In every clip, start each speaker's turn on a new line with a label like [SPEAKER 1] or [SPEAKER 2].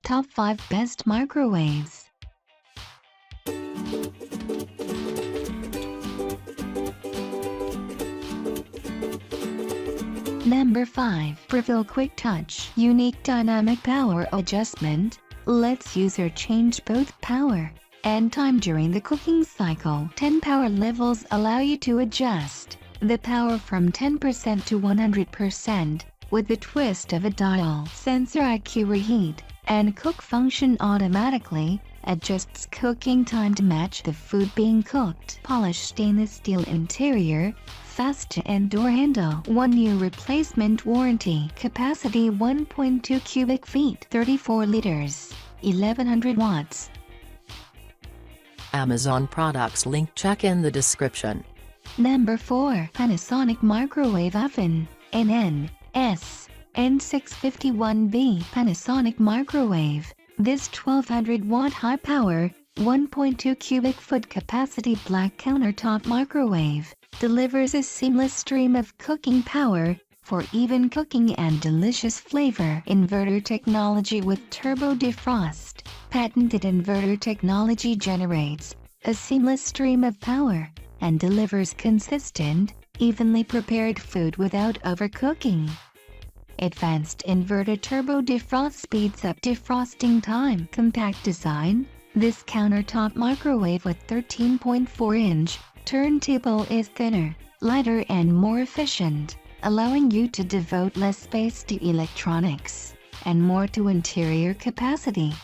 [SPEAKER 1] Top 5 Best Microwaves. Number 5. Breville Quick Touch. Unique dynamic power adjustment lets user change both power and time during the cooking cycle. 10 power levels allow you to adjust the power from 10% to 100% with the twist of a dial. Sensor IQ reheat and cook function automatically adjusts cooking time to match the food being cooked. Polished stainless steel interior, fast to end door handle. 1 year replacement warranty. Capacity 1.2 cubic feet, 34 liters, 1100 watts.
[SPEAKER 2] Amazon products link check in the description.
[SPEAKER 1] Number 4. Panasonic Microwave Oven, NN/S N651B. Panasonic Microwave. This 1200-watt high-power, 1.2 cubic foot capacity black countertop microwave delivers a seamless stream of cooking power for even cooking and delicious flavor. Inverter technology with turbo defrost. Patented inverter technology generates a seamless stream of power and delivers consistent, evenly prepared food without overcooking. Advanced inverter turbo defrost speeds up defrosting time. Compact design. This countertop microwave with 13.4-inch turntable is thinner, lighter and more efficient, allowing you to devote less space to electronics and more to interior capacity.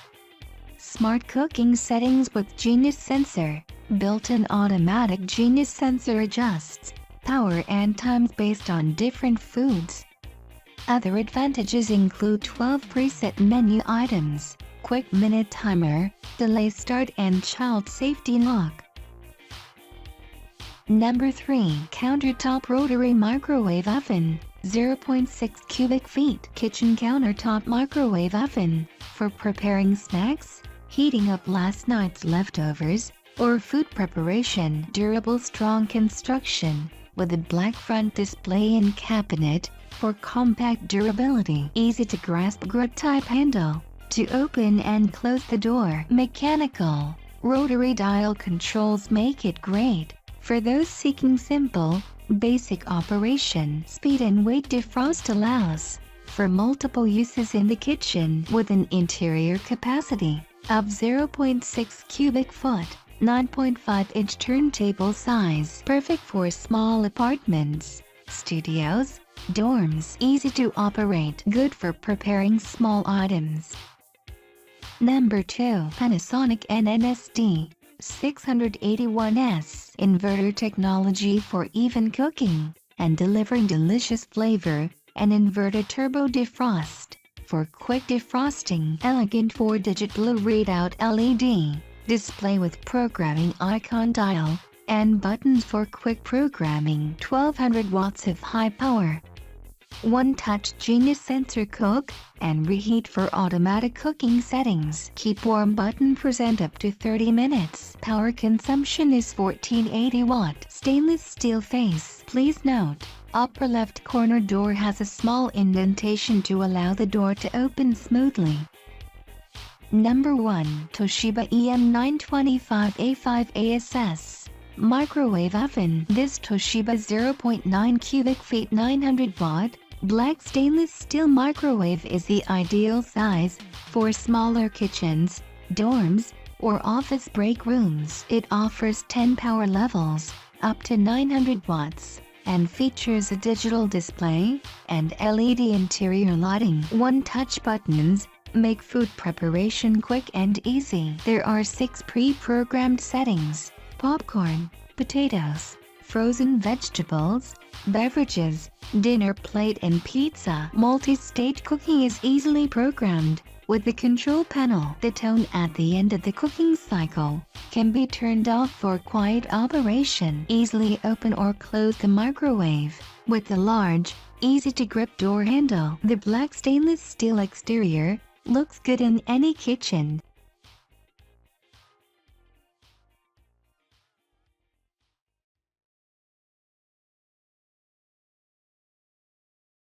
[SPEAKER 1] Smart cooking settings with Genius Sensor. Built-in automatic Genius Sensor adjusts power and times based on different foods. Other advantages include 12 preset menu items, quick minute timer, delay start and child safety lock. Number 3. Countertop Rotary Microwave Oven, 0.6 cubic feet. Kitchen countertop microwave oven for preparing snacks, heating up last night's leftovers, or food preparation. Durable strong construction with a black front display and cabinet for compact durability. Easy to grasp grid type handle to open and close the door. Mechanical rotary dial controls make it great for those seeking simple, basic operation. Speed and weight defrost allows for multiple uses in the kitchen with an interior capacity of 0.6 cubic foot. 9.5-inch turntable size. Perfect for small apartments, studios, dorms. Easy to operate. Good for preparing small items. Number 2. Panasonic NNSD 681S. Inverter technology for even cooking and delivering delicious flavor. An inverter turbo defrost for quick defrosting. Elegant 4-digit blue readout LED display with programming icon dial and buttons for quick programming. 1200 watts of high power. One-touch Genius Sensor cook and reheat for automatic cooking settings. Keep warm button present up to 30 minutes. Power consumption is 1480 watt. Stainless steel face. Please note, upper left corner door has a small indentation to allow the door to open smoothly. Number 1. Toshiba EM925A5 ASS Microwave Oven. This Toshiba 0.9 cubic feet 900 watt black stainless steel microwave is the ideal size for smaller kitchens, dorms, or office break rooms. It offers 10 power levels, up to 900 watts, and features a digital display and LED interior lighting. One-touch buttons make food preparation quick and easy. There are 6 pre-programmed settings: popcorn, potatoes, frozen vegetables, beverages, dinner plate and pizza. Multi-stage cooking is easily programmed with the control panel. The tone at the end of the cooking cycle can be turned off for quiet operation. Easily open or close the microwave with the large, easy-to-grip door handle. The black stainless steel exterior looks good in any kitchen